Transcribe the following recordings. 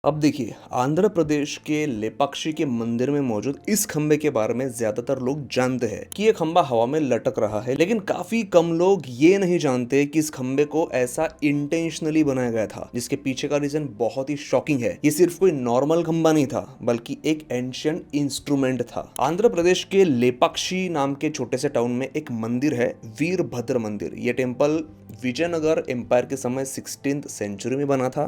अब देखिए, आंध्र प्रदेश के लेपाक्षी के मंदिर में मौजूद इस खंबे के बारे में ज्यादातर लोग जानते हैं कि ये खंबा हवा में लटक रहा है, लेकिन काफी कम लोग ये नहीं जानते कि इस खंबे को ऐसा इंटेंशनली बनाया गया था, जिसके पीछे का रीजन बहुत ही शॉकिंग है। ये सिर्फ कोई नॉर्मल खंबा नहीं था, बल्कि एक एंशियंट इंस्ट्रूमेंट था। आंध्र प्रदेश के लेपाक्षी नाम के छोटे से टाउन में एक मंदिर है, वीरभद्र मंदिर। ये टेम्पल विजयनगर एम्पायर के समय 16th सेंचुरी में बना था।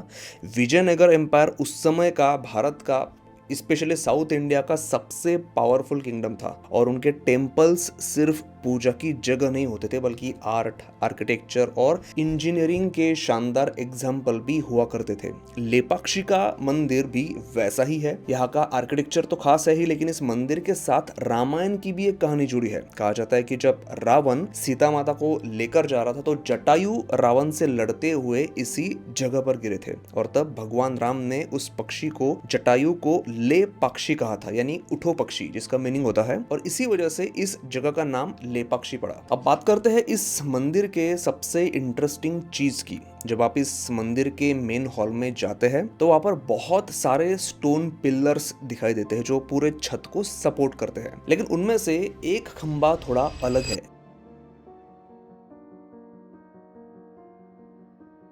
विजयनगर एम्पायर उस समय का भारत का स्पेशली साउथ इंडिया का सबसे पावरफुल किंगडम था, और उनके टेम्पल्स सिर्फ पूजा की जगह नहीं होते थे, बल्कि आर्ट, आर्किटेक्चर और इंजीनियरिंग के शानदार एग्जाम्पल भी हुआ करते थे। लेपाक्षी का मंदिर भी वैसा ही है। यहाँ का आर्किटेक्चर तो खास है ही, लेकिन इस मंदिर के साथ रामायण की भी एक कहानी जुड़ी है। कहा जाता है कि जब रावण सीता माता को लेकर जा रहा था, तो जटायु रावण से लड़ते हुए इसी जगह पर गिरे थे, और तब भगवान राम ने उस पक्षी को, जटायु को, लेपाक्षी कहा था, यानी उठो पक्षी, जिसका मीनिंग होता है, और इसी वजह से इस जगह का नाम लेपाक्षी पड़ा। अब बात करते हैं इस मंदिर के सबसे इंटरेस्टिंग चीज की। जब आप इस मंदिर के मेन हॉल में जाते हैं, तो वहां पर बहुत सारे स्टोन पिलर्स दिखाई देते हैं जो पूरे छत को सपोर्ट करते हैं, लेकिन उनमें से एक खंबा थोड़ा अलग है।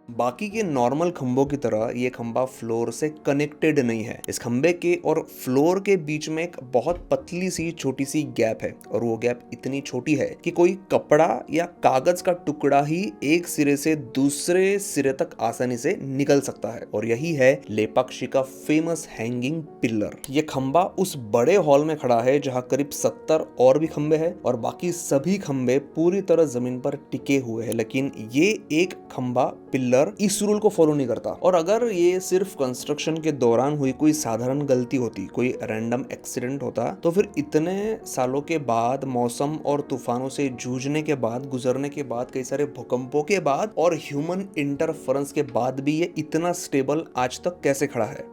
बाकी के नॉर्मल खंभों की तरह ये खंबा फ्लोर से कनेक्टेड नहीं है। इस खंबे के और फ्लोर के बीच में एक बहुत पतली सी छोटी सी गैप है, और वो गैप इतनी छोटी है कि कोई कपड़ा या कागज का टुकड़ा ही एक सिरे से दूसरे सिरे तक आसानी से निकल सकता है, और यही है लेपाक्षी का फेमस हैंगिंग पिलर। ये खंबा उस बड़े हॉल में खड़ा है जहाँ करीब 70 और भी खंबे हैं, और बाकी सभी खंबे पूरी तरह जमीन पर टिके हुए हैं, लेकिन ये एक खंबा पिलर इस रूल को फॉलो नहीं करता। और अगर ये सिर्फ कंस्ट्रक्शन के दौरान हुई कोई साधारण गलती होती, कोई रैंडम एक्सीडेंट होता, तो फिर इतने सालों के बाद, मौसम और तूफानों से जूझने के बाद, गुजरने के बाद, कई सारे भूकंपों के बाद और ह्यूमन इंटरफेरेंस के बाद भी ये इतना स्टेबल आज तक कैसे खड़ा है।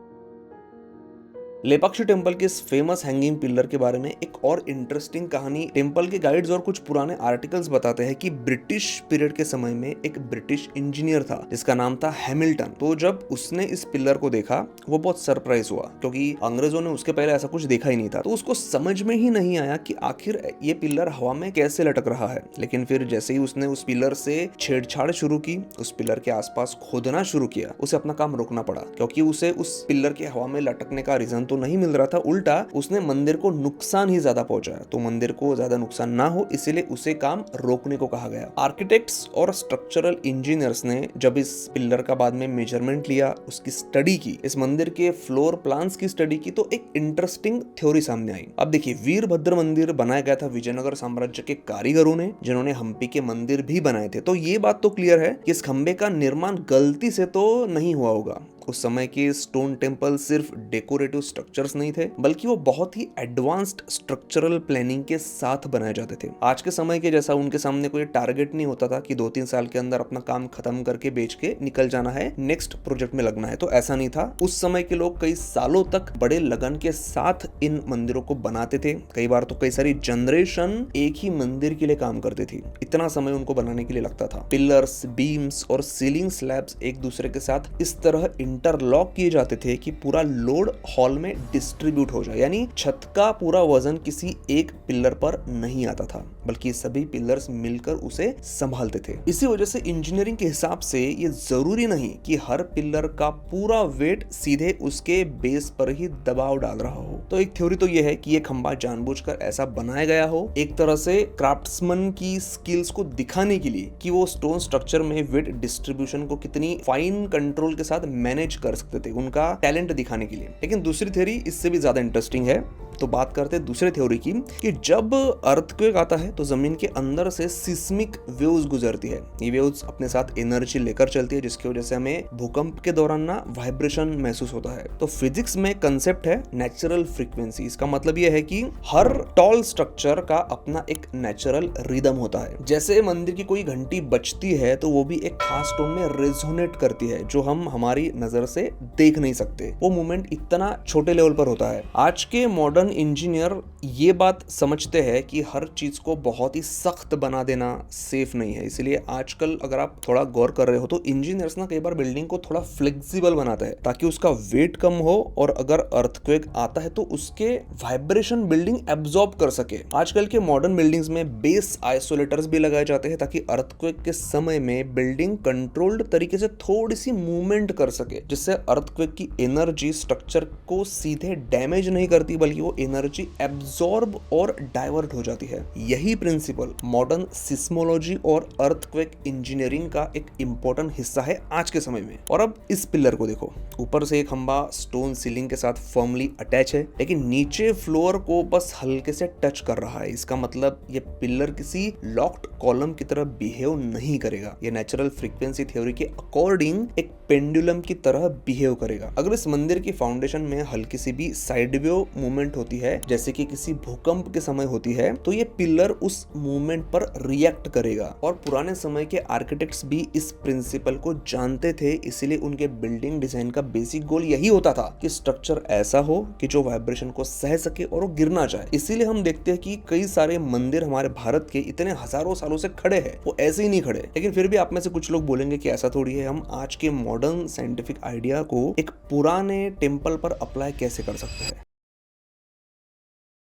लेपाक्षी टेम्पल के इस फेमस हैंगिंग पिलर के बारे में एक और इंटरेस्टिंग कहानी टेम्पल के गाइड्स और कुछ पुराने आर्टिकल्स बताते हैं कि ब्रिटिश पीरियड के समय में एक ब्रिटिश इंजीनियर था जिसका नाम था हैमिल्टन। तो जब उसने इस पिलर को देखा, वो बहुत सरप्राइज हुआ, क्योंकि अंग्रेजों ने उसके पहले ऐसा कुछ देखा ही नहीं था। तो उसको समझ में ही नहीं आया कि आखिर ये पिलर हवा में कैसे लटक रहा है। लेकिन फिर जैसे ही उसने उस पिलर से छेड़छाड़ शुरू की, उस पिलर के आसपास खोदना शुरू किया, उसे अपना काम रोकना पड़ा, क्योंकि उसे उस पिलर के हवा में लटकने का रीजन तो नहीं मिल रहा था, उल्टा उसने मंदिर को नुकसान ही ज्यादा पहुंचाया। तो मंदिर को ज्यादा नुकसान ना हो, इसीलिए उसे काम रोकने को कहा गया। आर्किटेक्ट्स और स्ट्रक्चरल इंजीनियर्स ने जब इस पिलर का बाद में मेजरमेंट लिया, उसकी स्टडी की, इस मंदिर के फ्लोर प्लान्स की स्टडी की, तो एक इंटरेस्टिंग थ्योरी सामने आई। अब देखिए, वीरभद्र मंदिर बनाया गया था विजयनगर साम्राज्य के कारीगरों ने, जिन्होंने हम्पी के मंदिर भी बनाए थे। तो ये बात तो क्लियर है कि इस खंबे का निर्माण गलती से तो नहीं हुआ होगा। उस समय के स्टोन टेम्पल सिर्फ डेकोरेटिव स्ट्रक्चर्स नहीं थे, बल्कि वो बहुत ही एडवांस्ड स्ट्रक्चरल प्लानिंग के साथ बनाए जाते थे। आज के समय के जैसा उनके सामने कोई टारगेट नहीं होता था कि 2-3 साल के अंदर अपना काम खत्म करके बेच के निकल जाना है, नेक्स्ट प्रोजेक्ट में लगना है। तो ऐसा नहीं था। उस समय के लोग कई सालों तक बड़े लगन के साथ इन मंदिरों को बनाते थे। कई बार तो कई सारी जनरेशन एक ही मंदिर के लिए काम करती थी, इतना समय उनको बनाने के लिए लगता था। पिलर्स, बीम्स और सीलिंग स्लैब्स एक दूसरे के साथ इस तरह इंटरलॉक किए जाते थे कि पूरा लोड हॉल में डिस्ट्रीब्यूट हो जाए, यानी छत का पूरा वजन किसी एक पिलर पर नहीं आता था, बल्कि सभी पिलर्स मिलकर उसे संभालते थे। इसी वजह से इंजीनियरिंग के हिसाब से ये जरूरी नहीं कि हर पिलर का पूरा वेट सीधे उसके बेस पर ही दबाव डाल रहा हो। तो एक थ्योरी तो ये है कि ये खंबा जानबूझकर ऐसा बनाया गया हो, एक तरह से क्राफ्ट्समैन की स्किल्स को दिखाने के लिए कि वो स्टोन स्ट्रक्चर में वेट डिस्ट्रीब्यूशन को कितनी फाइन कंट्रोल के साथ मैनेज कर सकते थे, उनका टैलेंट दिखाने के लिए। लेकिन दूसरी थ्योरी इससे भी ज्यादा इंटरेस्टिंग है। तो बात करते हैं दूसरे थ्योरी की, कि जब अर्थक्वेक आता है तो जमीन के अंदर से सिस्मिक वेव्स गुजरती है। ये वेव्स अपने साथ एनर्जी लेकर चलती है, जिसकी वजह से हमें भूकंप के दौरान ना वाइब्रेशन महसूस होता है। तो फिजिक्स में कंसेप्ट है नेचुरल फ्रीक्वेंसी। इसका मतलब यह है कि हर टॉल स्ट्रक्चर का अपना एक नेचुरल रिदम होता है। जैसे मंदिर की कोई घंटी बजती है तो वो भी एक खास टोन में रेजोनेट करती है, जो हम हमारी नजर से देख नहीं सकते। वो मूवमेंट इतना छोटे लेवल पर होता है। आज के मॉडर्न मॉडर्न इंजीनियर ये बात समझते हैं कि हर चीज को बहुत ही सख्त बना देना सेफ नहीं है, इसलिए आजकल अगर आप थोड़ा गौर कर रहे हो तो इंजीनियर्स ना कई बार बिल्डिंग को थोड़ा फ्लेक्सिबल बनाते हैं ताकि उसका वेट कम हो और अगर अर्थक्वेक आता है तो उसके वाइब्रेशन बिल्डिंग एब्जॉर्ब कर सके। आजकल के मॉडर्न बिल्डिंग्स में बेस आइसोलेटर्स भी लगाए जाते हैं ताकि अर्थक्वेक के समय में बिल्डिंग कंट्रोल्ड तरीके से थोड़ी सी मूवमेंट कर सके, जिससे अर्थक्वेक की एनर्जी स्ट्रक्चर को सीधे डैमेज नहीं करती बल्कि वो एनर्जी एब्जॉर्ब और डाइवर्ट हो जाती है। यही प्रिंसिपल मॉडर्न सिस्मोलॉजी और अर्थक्वेक इंजीनियरिंग का एक इंपॉर्टेंट हिस्सा है आज के समय में। और अब इस पिलर को देखो, ऊपर से एक खंभा स्टोन सीलिंग के साथ फर्मली अटैच है लेकिन नीचे फ्लोर को बस हल्के से टच कर रहा है। इसका मतलब ये पिलर किसी लॉक्ड कॉलम की तरह बिहेव नहीं करेगा, ये नेचुरल फ्रीक्वेंसी थ्योरी के अकॉर्डिंग एक पेंडुलम की तरह बिहेव करेगा। अगर इस मंदिर की फाउंडेशन में हल्की सी भी साइड वेव मूवमेंट होती है जैसे कि किसी भूकंप के समय होती है तो ये पिलर उस मूवमेंट पर रिएक्ट करेगा। और पुराने समय के आर्किटेक्ट्स भी इस प्रिंसिपल को जानते थे, इसीलिए उनके बिल्डिंग डिजाइन का बेसिक गोल यही होता था कि स्ट्रक्चर ऐसा हो कि जो वाइब्रेशन को सह सके और वो गिर ना जाए। इसीलिए हम देखते हैं कि कई सारे मंदिर हमारे भारत के इतने हजारों सालों से खड़े हैं, वो ऐसे ही नहीं खड़े। लेकिन फिर भी आप में से कुछ लोग बोलेंगे कि ऐसा थोड़ी है, हम आज के मॉडर्न साइंटिफिक आइडिया को एक पुराने टेम्पल पर अप्लाई कैसे कर सकते हैं।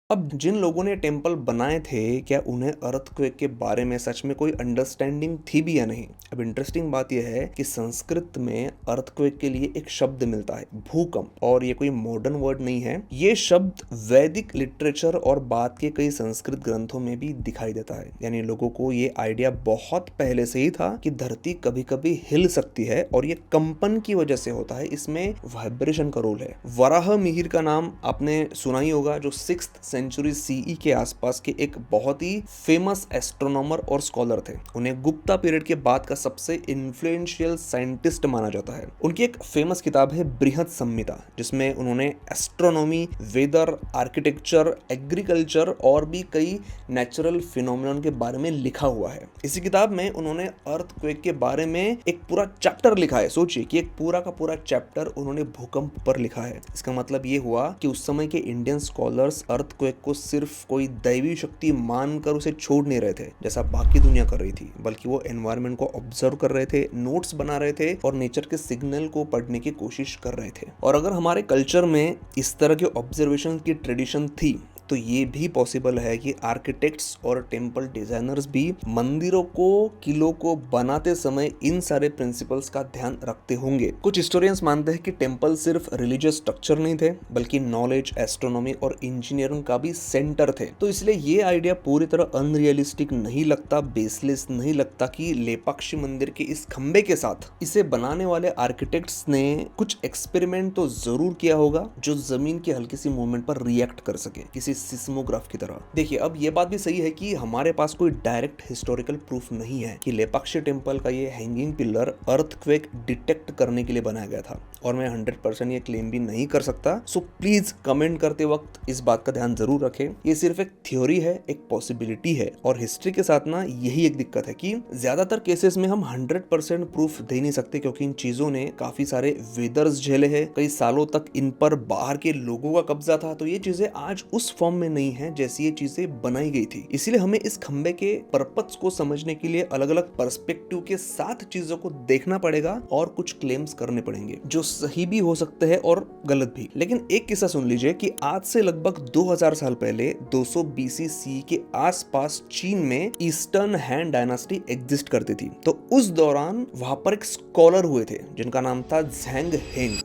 अब जिन लोगों ने टेम्पल बनाए थे क्या उन्हें अर्थक्वेक के बारे में सच में कोई अंडरस्टैंडिंग थी भी या नहीं। अब इंटरेस्टिंग बात यह है कि संस्कृत में अर्थक्वेक के लिए एक शब्द मिलता है भूकंप, और ये कोई मॉडर्न वर्ड नहीं है। ये शब्द वैदिक लिटरेचर और बाद के कई संस्कृत ग्रंथों में भी दिखाई देता है, यानी लोगों को ये आइडिया बहुत पहले से ही था कि धरती कभी कभी हिल सकती है और ये कंपन की वजह से होता है, इसमें वाइब्रेशन का रोल है। वराह मिहिर का नाम आपने सुना ही होगा, जो 6th सेंचुरी सीई के आसपास के एक बहुत ही फेमस एस्ट्रोनॉमर और स्कॉलर थे। उन्हें गुप्ता पीरियड के बाद का सबसे इन्फ्लुएंशियल साइंटिस्ट माना जाता है। उनकी एक फेमस किताब है बृहद संहिता, जिसमें उन्होंने एस्ट्रोनॉमी, वेदर, आर्किटेक्चर, एग्रीकल्चर और भी कई नेचुरल फिनोमिनन के बारे में लिखा हुआ है। इसी किताब में उन्होंने अर्थक्वेक के बारे में एक पूरा चैप्टर लिखा है। सोचिए कि एक पूरा का पूरा चैप्टर उन्होंने भूकंप पर लिखा है। इसका मतलब ये हुआ कि उस समय के इंडियन स्कॉलर्स अर्थक्वेक को सिर्फ कोई दैवी शक्ति मानकर उसे छोड़ नहीं रहे थे जैसा बाकी दुनिया कर रही थी, बल्कि वो एनवायरनमेंट को ऑब्जर्व कर रहे थे, नोट्स बना रहे थे और नेचर के सिग्नल को पढ़ने की कोशिश कर रहे थे। और अगर हमारे कल्चर में इस तरह के ऑब्जर्वेशन की ट्रेडिशन थी तो ये भी पॉसिबल है कि आर्किटेक्ट्स और टेम्पल डिजाइनर्स भी मंदिरों को, किलों को बनाते समय इन सारे प्रिंसिपल्स का ध्यान रखते होंगे। कुछ हिस्टोरियंस मानते हैं कि टेम्पल सिर्फ रिलीजियस स्ट्रक्चर नहीं थे बल्कि नॉलेज, एस्ट्रोनॉमी और इंजीनियरिंग का भी सेंटर थे। तो इसलिए ये आइडिया पूरी तरह अनरियलिस्टिक नहीं लगता, बेसलेस नहीं लगता कि लेपाक्षी मंदिर के इस खंबे के साथ इसे बनाने वाले आर्किटेक्ट्स ने कुछ एक्सपेरिमेंट तो जरूर किया होगा जो जमीन की हल्की सी मूवमेंट पर रिएक्ट कर सके, किसी सिस्मोग्राफ की तरह। देखिए, अब ये बात भी सही है कि हमारे पास कोई डायरेक्ट हिस्टोरिकल प्रूफ नहीं है कि लेपाक्षी टेम्पल का ये हैंगिंग पिलर अर्थक्वेक डिटेक्ट करने के लिए बनाया गया था, और मैं 100% ये क्लेम भी नहीं कर सकता। सो प्लीज कमेंट करते वक्त इस बात का ध्यान जरूर रखें, ये सिर्फ एक थ्योरी है, एक पॉसिबिलिटी है। और हिस्ट्री के साथ ना यही एक दिक्कत है कि ज्यादातर केसेस में हम 100% प्रूफ दे नहीं सकते, क्योंकि इन चीजों ने काफी सारे वेदर्स झेले हैं, कई सालों तक इन पर बाहर के लोगों का कब्जा था। तो ये चीजें आज उस फॉर्म में नहीं है जैसी ये चीजें बनाई गई थी। इसीलिए हमें इस खंबे के पर्पस को समझने के लिए अलग अलग पर्सपेक्टिव के साथ चीजों को देखना पड़ेगा और कुछ क्लेम्स करने पड़ेंगे जो सही भी हो सकते हैं और गलत भी। लेकिन एक किस्सा सुन लीजिए कि आज से लगभग 2000 साल पहले 200 BC के आसपास चीन में ईस्टर्न हैन डायनास्टी एग्जिस्ट करती थी। तो उस दौरान वहां पर एक स्कॉलर हुए थे जिनका नाम था झेंग हेंग।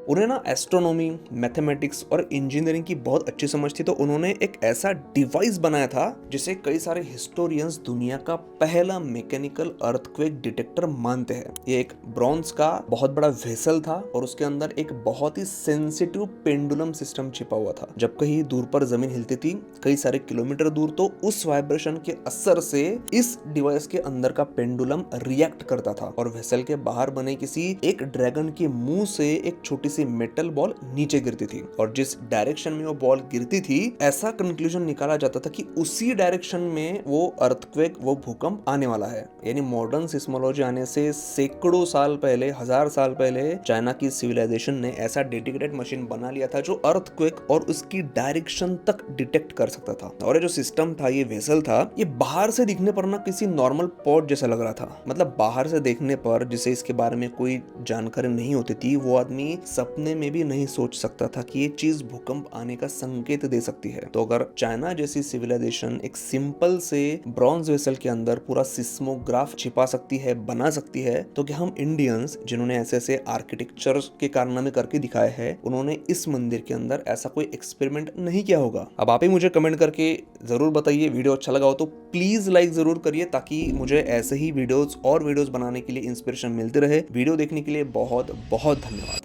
उन्हें ना एस्ट्रोनॉमी, मैथमेटिक्स और इंजीनियरिंग की बहुत अच्छी समझ थी। तो उन्होंने एक ऐसा डिवाइस बनाया था जिसे कई सारे हिस्टोरियंस दुनिया का पहला मैकेनिकल अर्थक्वेक डिटेक्टर मानते हैं। ये एक ब्रॉन्ज का बहुत बड़ा वेसल था और उसके अंदर एक बहुत ही सेंसिटिव पेंडुलम सिस्टम छिपा हुआ था। जब कहीं दूर पर जमीन हिलती थी कई सारे किलोमीटर दूर, तो उस वाइब्रेशन के असर से इस डिवाइस के अंदर का पेंडुलम रिएक्ट करता था और वेसल के बाहर बने किसी एक ड्रैगन के मुंह से एक छोटी सी मेटल बॉल नीचे गिरती थी और जिस डायरेक्शन में वो बॉल गिरती थी ऐसा कंक्लूजन निकाला जाता था कि उसी डायरेक्शन में वो अर्थक्वेक, वो भूकंप आने वाला है। यानी मॉडर्न सिस्मोलॉजी आने से सैकड़ों साल पहले, 1000 साल पहले चाइना की सिविलाइजेशन ने ऐसा डेडिकेटेड मशीन बना लिया था जो अर्थक्वेक और उसकी डायरेक्शन तक डिटेक्ट कर सकता था। और ये जो सिस्टम था, ये वेसल था, ये बाहर से दिखने पर ना किसी नॉर्मल पॉट जैसा लग रहा था। मतलब बाहर से देखने पर जिसे इसके बारे में कोई जानकारी नहीं होती थी, वो आदमी सपने में भी नहीं सोच सकता था कि ये चीज भूकंप आने का संकेत दे सकती है। तो अगर चाइना जैसी सिविलाइजेशन एक सिंपल से ब्रॉन्ज वेसल के अंदर पूरा सिस्मोग्राफ छिपा सकती है, बना सकती है, तो क्या हम इंडियंस जिन्होंने ऐसे ऐसे आर्किटेक्चर के कारनामे करके दिखाए हैं, उन्होंने इस मंदिर के अंदर ऐसा कोई एक्सपेरिमेंट नहीं किया होगा? अब आप ही मुझे कमेंट करके जरूर बताइए। वीडियो अच्छा लगा हो तो प्लीज लाइक जरूर करिए ताकि मुझे ऐसे ही वीडियोस और वीडियोस बनाने के लिए इंस्पिरेशन मिलती रहे। वीडियो देखने के लिए बहुत बहुत धन्यवाद।